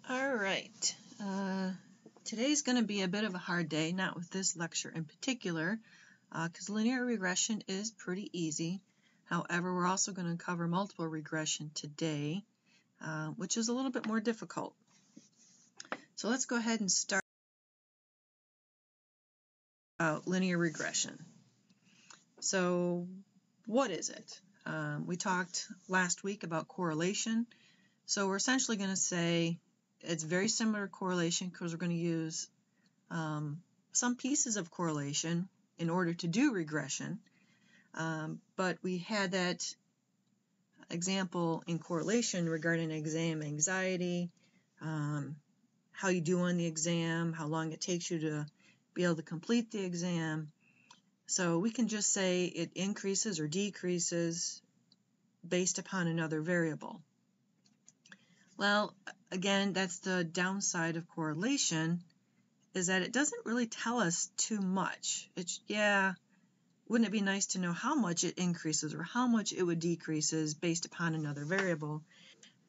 All right. Today's going to be a bit of a hard day, not with this lecture in particular, because linear regression is pretty easy. However, we're also going to cover multiple regression today, which is a little bit more difficult. So let's go ahead and start about linear regression. So what is it? We talked last week about correlation. So we're essentially going to say it's very similar to correlation because we're going to use some pieces of correlation in order to do regression. But we had that example in correlation regarding exam anxiety, how you do on the exam, how long it takes you to be able to complete the exam. So we can just say it increases or decreases based upon another variable. Well, again, that's the downside of correlation, is that it doesn't really tell us too much. Wouldn't it be nice to know how much it increases or how much it would decreases based upon another variable?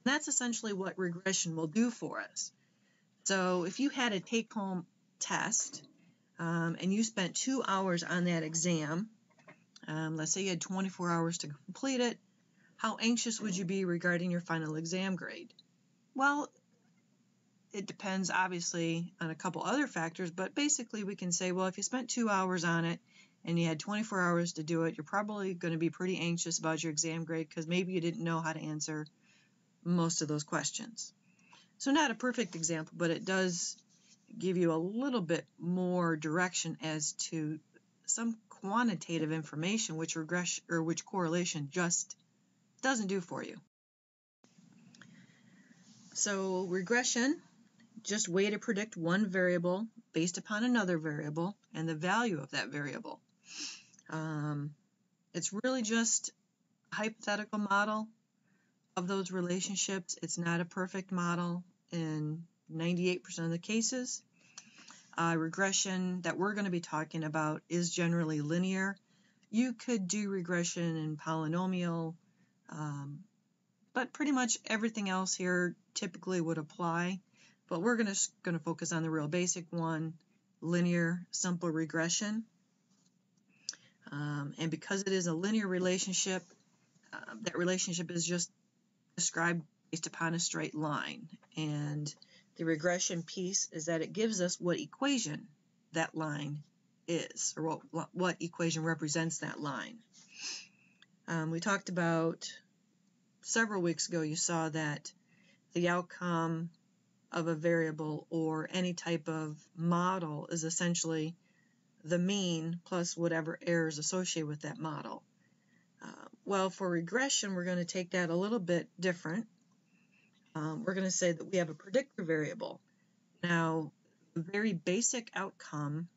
And that's essentially what regression will do for us. So if you had a take-home test and you spent 2 hours on that exam, let's say you had 24 hours to complete it, how anxious would you be regarding your final exam grade? Well, it depends obviously on a couple other factors, but basically we can say, well, if you spent 2 hours on it and you had 24 hours to do it, you're probably going to be pretty anxious about your exam grade because maybe you didn't know how to answer most of those questions. So not a perfect example, but it does give you a little bit more direction as to some quantitative information which regression or which correlation just doesn't do for you. So regression, just way to predict one variable based upon another variable and the value of that variable. It's really just a hypothetical model of those relationships. It's not a perfect model in 98% of the cases. Regression that we're going to be talking about is generally linear. You could do regression in polynomial, but pretty much everything else here typically would apply. But we're going to focus on the real basic one, linear simple regression. And because it is a linear relationship, that relationship is just described based upon a straight line. And the regression piece is that it gives us what equation that line is, or what equation represents that line. We talked about several weeks ago, you saw that the outcome of a variable or any type of model is essentially the mean plus whatever errors associated with that model. Well, for regression, we're going to take that a little bit different. We're going to say that we have a predictor variable. Now, the very basic outcome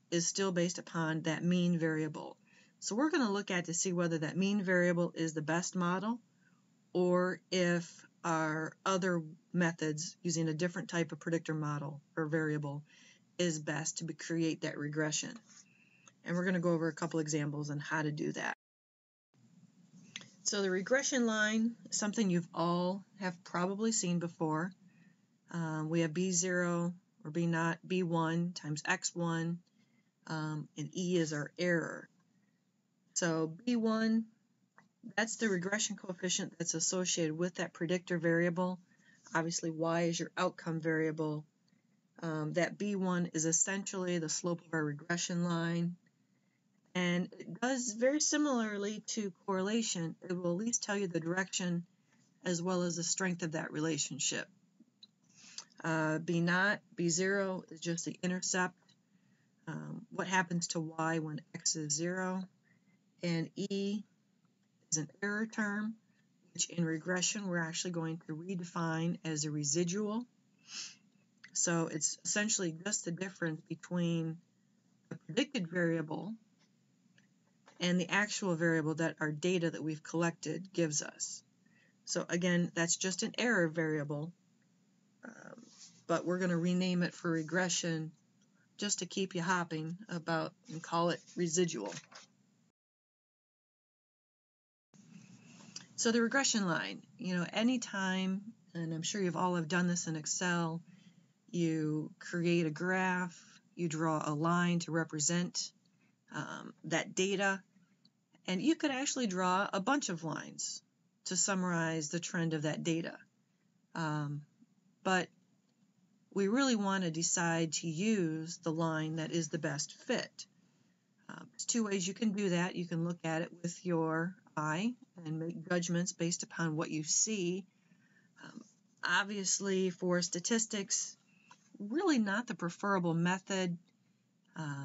is still based upon that mean variable. So we're going to look at to see whether that mean variable is the best model or if our other methods using a different type of predictor model or variable is best to create that regression. And we're going to go over a couple examples on how to do that. So the regression line is something you've all have probably seen before. We have B0 or B0, B1 times X1, and E is our error. So B1, that's the regression coefficient that's associated with that predictor variable. Obviously, Y is your outcome variable. That B1 is essentially the slope of our regression line. And it does very similarly to correlation. It will at least tell you the direction as well as the strength of that relationship. B0 is just the intercept. What happens to Y when X is 0. And E is an error term, which in regression we're actually going to redefine as a residual. So it's essentially just the difference between the predicted variable and the actual variable that our data that we've collected gives us. So again, that's just an error variable, but we're going to rename it for regression just to keep you hopping about and call it residual. So the regression line, anytime and I'm sure you've all have done this in Excel. You create a graph, you draw a line to represent that data, and you could actually draw a bunch of lines to summarize the trend of that data. But we really want to decide to use the line that is the best fit. There's two ways you can do that. You can look at it with your eye and make judgments based upon what you see. Obviously, for statistics, really not the preferable method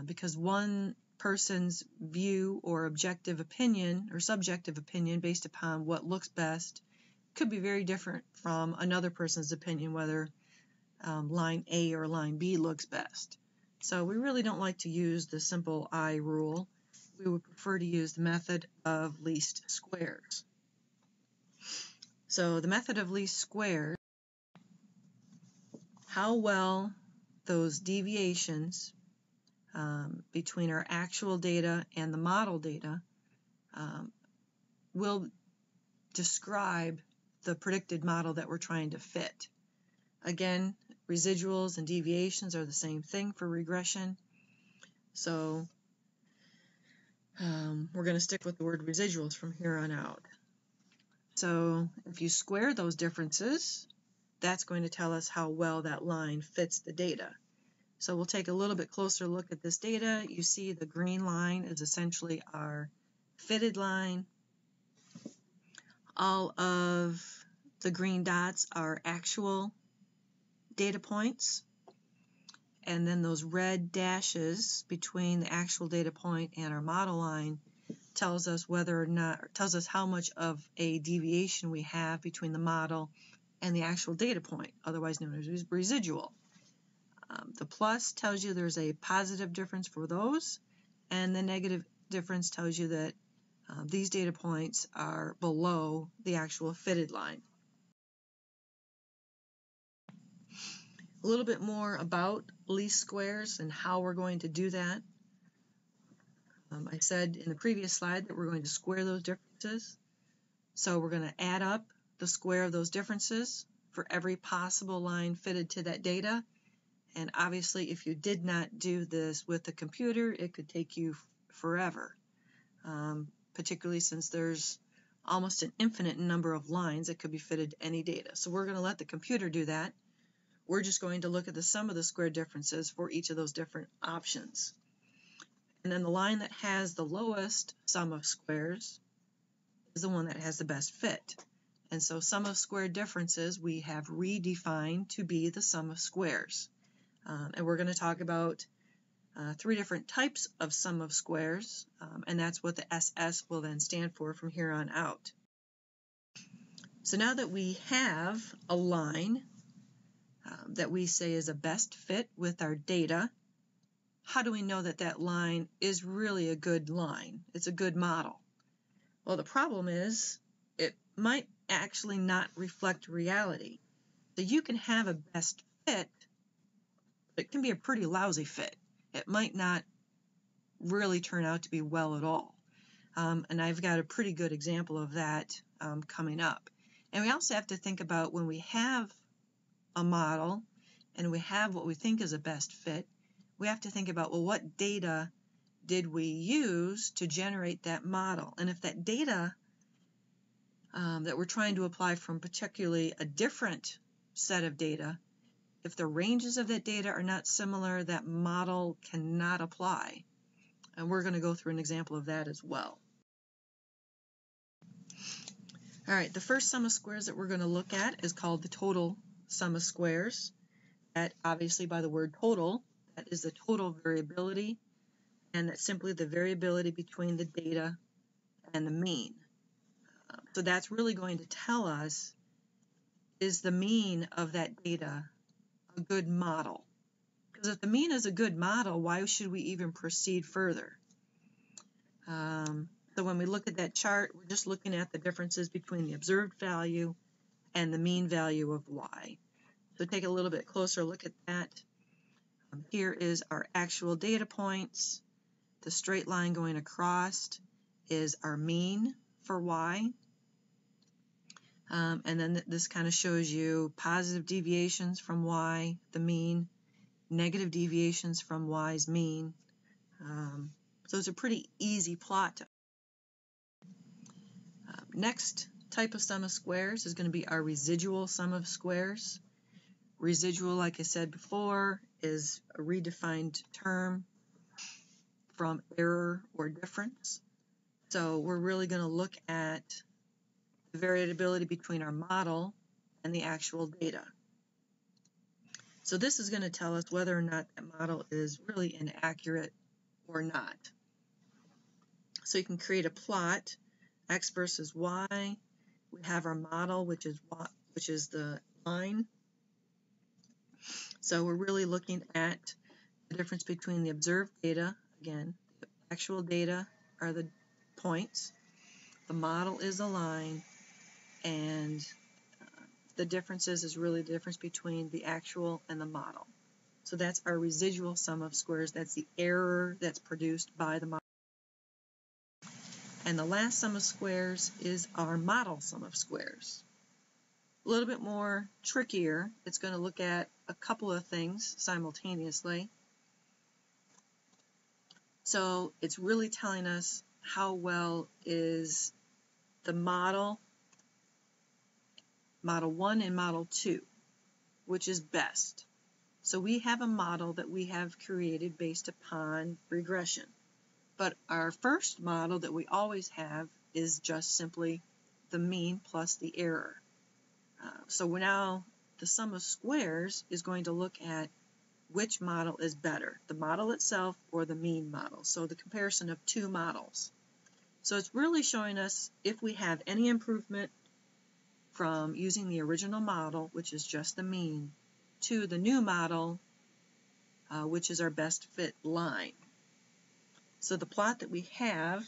because one person's view or objective opinion or subjective opinion based upon what looks best could be very different from another person's opinion, whether line A or line B looks best. So we really don't like to use the simple eye rule. We would prefer to use the method of least squares. So the method of least squares, how well those deviations between our actual data and the model data will describe the predicted model that we're trying to fit. Again, residuals and deviations are the same thing for regression. So we're going to stick with the word residuals from here on out. So if you square those differences, that's going to tell us how well that line fits the data. So we'll take a little bit closer look at this data. You see the green line is essentially our fitted line. All of the green dots are actual data points. And then those red dashes between the actual data point and our model line tells us whether or not, or tells us how much of a deviation we have between the model and the actual data point, otherwise known as residual. The plus tells you there's a positive difference for those, and the negative difference tells you that these data points are below the actual fitted line. A little bit more about least squares and how we're going to do that. I said in the previous slide that we're going to square those differences. So we're going to add up the square of those differences for every possible line fitted to that data. And obviously, if you did not do this with the computer, it could take you forever, particularly since there's almost an infinite number of lines that could be fitted to any data. So we're going to let the computer do that. We're just going to look at the sum of the square differences for each of those different options. And then the line that has the lowest sum of squares is the one that has the best fit. And so sum of square differences we have redefined to be the sum of squares. And we're going to talk about 3 different types of sum of squares, and that's what the SS will then stand for from here on out. So now that we have a line that we say is a best fit with our data, how do we know that that line is really a good line? It's a good model. Well, the problem is it might actually not reflect reality. So you can have a best fit, but it can be a pretty lousy fit. It might not really turn out to be well at all. And I've got a pretty good example of that coming up. And we also have to think about when we have a model and we have what we think is a best fit, we have to think about, well, what data did we use to generate that model? And if that data that we're trying to apply from particularly a different set of data, if the ranges of that data are not similar, that model cannot apply. And we're going to go through an example of that as well. All right, the first sum of squares that we're going to look at is called the total sum of squares. That obviously by the word total, that is the total variability, and that's simply the variability between the data and the mean. So that's really going to tell us, is the mean of that data a good model? Because if the mean is a good model, why should we even proceed further? So when we look at that chart, we're just looking at the differences between the observed value and the mean value of y. So take a little bit closer look at that. Here is our actual data points. The straight line going across is our mean for y. And then this kind of shows you positive deviations from y, the mean, negative deviations from y's mean. So it's a pretty easy plot. Next type of sum of squares is going to be our residual sum of squares. Residual, like I said before, is a redefined term from error or difference. So we're really going to look at the variability between our model and the actual data. So this is going to tell us whether or not that model is really inaccurate or not. So you can create a plot, x versus y. We have our model, which is the line. So we're really looking at the difference between the observed data, again, the actual data are the points, the model is a line, and the differences is really the difference between the actual and the model. So that's our residual sum of squares. That's the error that's produced by the model. And the last sum of squares is our model sum of squares. A little bit more trickier. It's going to look at a couple of things simultaneously. So it's really telling us how well is the model 1 and model 2, which is best. So we have a model that we have created based upon regression. But our first model that we always have is just simply the mean plus the error. So now the sum of squares is going to look at which model is better, the model itself or the mean model. So the comparison of two models. So it's really showing us if we have any improvement from using the original model, which is just the mean, to the new model, which is our best fit line. So the plot that we have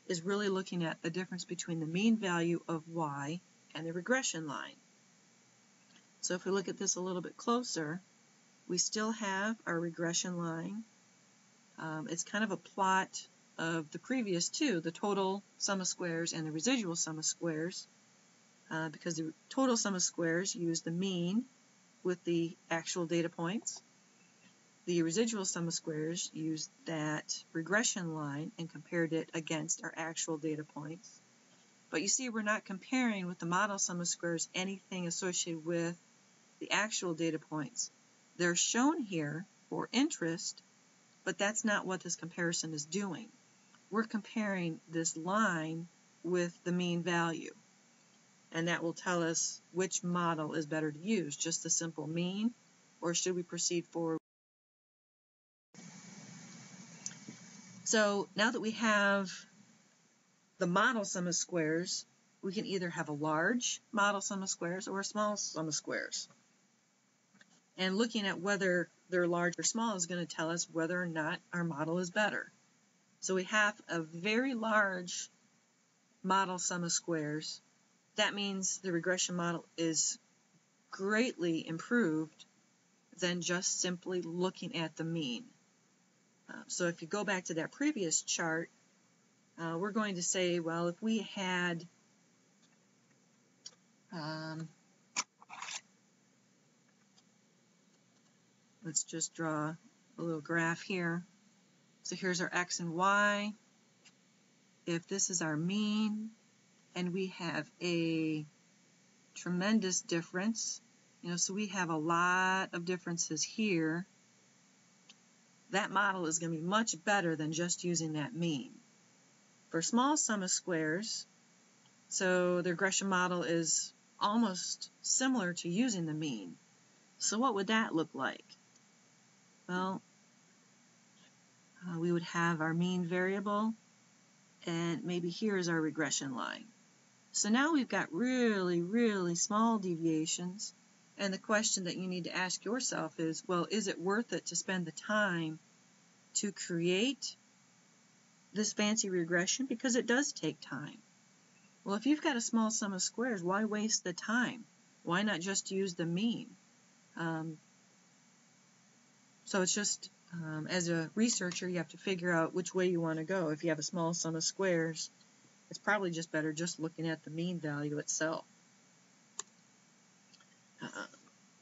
is really looking at the difference between the mean value of y and the regression line. So if we look at this a little bit closer, we still have our regression line. It's kind of a plot of the previous two, the total sum of squares and the residual sum of squares, because the total sum of squares use the mean with the actual data points. The residual sum of squares used that regression line and compared it against our actual data points. But you see, we're not comparing with the model sum of squares anything associated with the actual data points. They're shown here for interest, but that's not what this comparison is doing. We're comparing this line with the mean value, and that will tell us which model is better to use, just the simple mean, or should we proceed forward? So now that we have the model sum of squares, we can either have a large model sum of squares or a small sum of squares. And looking at whether they're large or small is going to tell us whether or not our model is better. So we have a very large model sum of squares. That means the regression model is greatly improved than just simply looking at the mean. So if you go back to that previous chart, we're going to say, well, if we had let's just draw a little graph here. So here's our x and y. If this is our mean, and we have a tremendous difference, so we have a lot of differences here, that model is going to be much better than just using that mean. For small sum of squares, so the regression model is almost similar to using the mean. So what would that look like? Well, we would have our mean variable, and maybe here is our regression line. So now we've got really, really small deviations, and the question that you need to ask yourself is, well, is it worth it to spend the time to create this fancy regression? Because it does take time. Well, if you've got a small sum of squares, why waste the time? Why not just use the mean? So it's just, as a researcher, you have to figure out which way you want to go. If you have a small sum of squares, it's probably just better just looking at the mean value itself.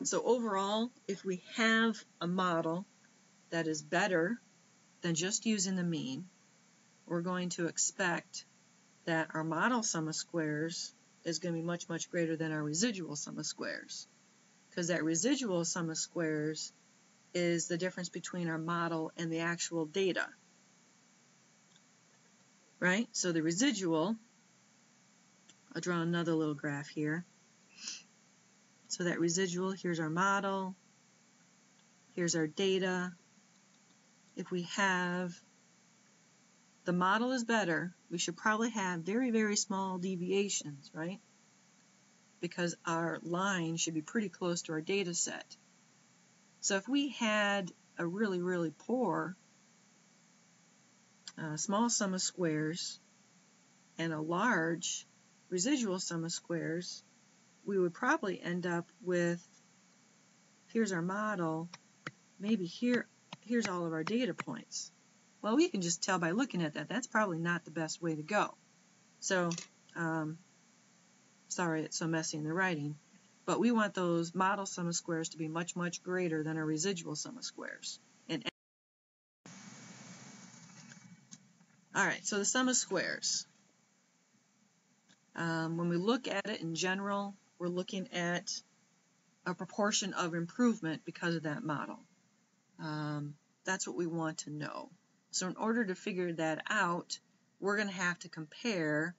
So overall, if we have a model that is better than just using the mean, we're going to expect that our model sum of squares is going to be much, much greater than our residual sum of squares, because that residual sum of squares is the difference between our model and the actual data, right? So the residual, I'll draw another little graph here. So that residual, here's our model, here's our data. If we have the model is better, we should probably have very, very small deviations, right? Because our line should be pretty close to our data set. So if we had a really, really poor small sum of squares and a large residual sum of squares, we would probably end up with, here's our model, maybe here's all of our data points. Well, we can just tell by looking at that, that's probably not the best way to go. So, sorry it's so messy in the writing, but we want those model sum of squares to be much, much greater than our residual sum of squares. All right, so the sum of squares. When we look at it in general, we're looking at a proportion of improvement because of that model. That's what we want to know. So in order to figure that out, we're going to have to compare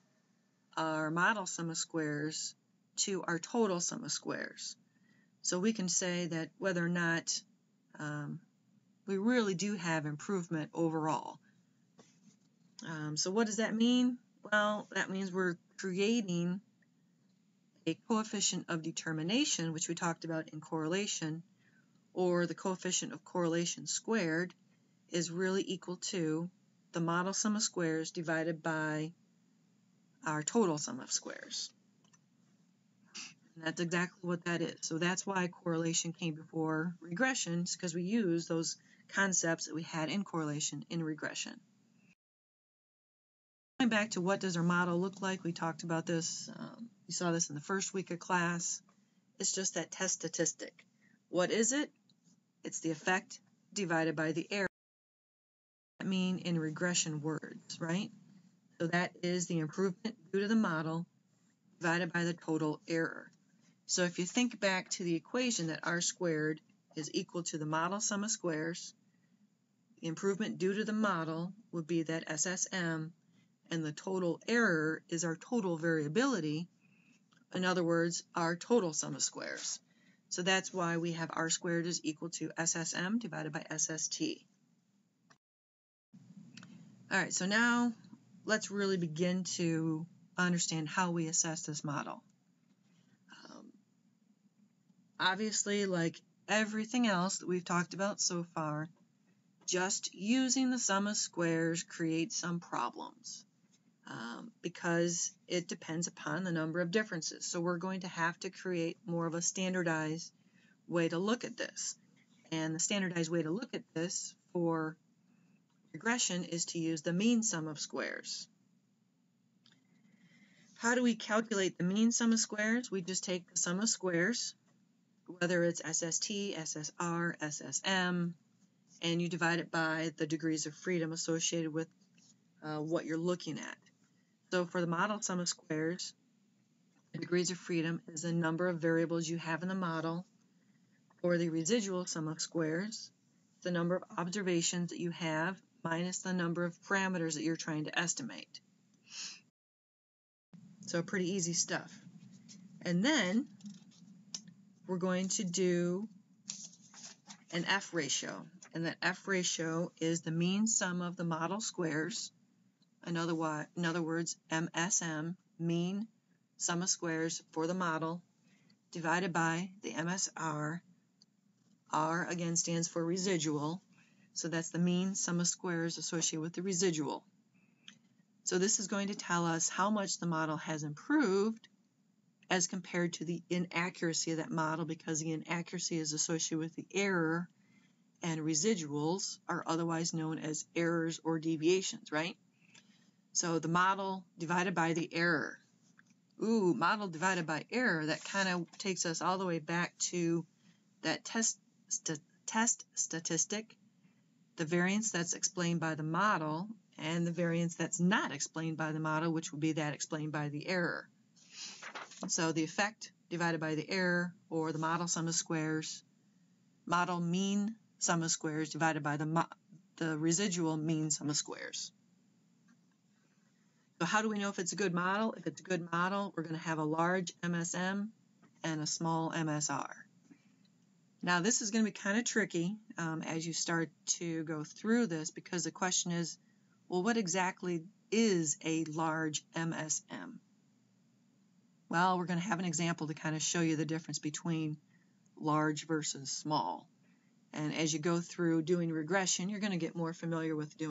our model sum of squares to our total sum of squares. So we can say that whether or not we really do have improvement overall. So what does that mean? Well, that means we're creating a coefficient of determination, which we talked about in correlation, or the coefficient of correlation squared is really equal to the model sum of squares divided by our total sum of squares. And that's exactly what that is. So that's why correlation came before regression, because we use those concepts that we had in correlation in regression. Going back to what does our model look like, we talked about this, you saw this in the first week of class. It's just that test statistic. What is it? It's the effect divided by the error. That mean in regression words, right? So that is the improvement due to the model divided by the total error. So if you think back to the equation that r squared is equal to the model sum of squares, the improvement due to the model would be that SSM, and the total error is our total variability. In other words, our total sum of squares. So that's why we have r squared is equal to SSM divided by SST. All right, so now let's really begin to understand how we assess this model. Obviously, like everything else that we've talked about so far, just using the sum of squares creates some problems. Because it depends upon the number of differences. So we're going to have to create more of a standardized way to look at this. And the standardized way to look at this for regression is to use the mean sum of squares. How do we calculate the mean sum of squares? We just take the sum of squares, whether it's SST, SSR, SSM, and you divide it by the degrees of freedom associated with what you're looking at. So for the model sum of squares, the degrees of freedom is the number of variables you have in the model. For the residual sum of squares, the number of observations that you have minus the number of parameters that you're trying to estimate. So pretty easy stuff. And then we're going to do an F ratio. And that F ratio is the mean sum of the model squares. In other words, MSM, mean sum of squares for the model, divided by the MSR. R again stands for residual, so that's the mean sum of squares associated with the residual. So this is going to tell us how much the model has improved as compared to the inaccuracy of that model, because the inaccuracy is associated with the error, and residuals are otherwise known as errors or deviations, right? So the model divided by the error. Ooh, model divided by error, that kind of takes us all the way back to that test statistic, the variance that's explained by the model, and the variance that's not explained by the model, which would be that explained by the error. So the effect divided by the error, or the model sum of squares, model mean sum of squares divided by the residual mean sum of squares. So how do we know if it's a good model? If it's a good model, we're going to have a large MSM and a small MSR. Now this is going to be kind of tricky as you start to go through this, because the question is, well, what exactly is a large MSM? Well, we're going to have an example to kind of show you the difference between large versus small. And as you go through doing regression, you're going to get more familiar with doing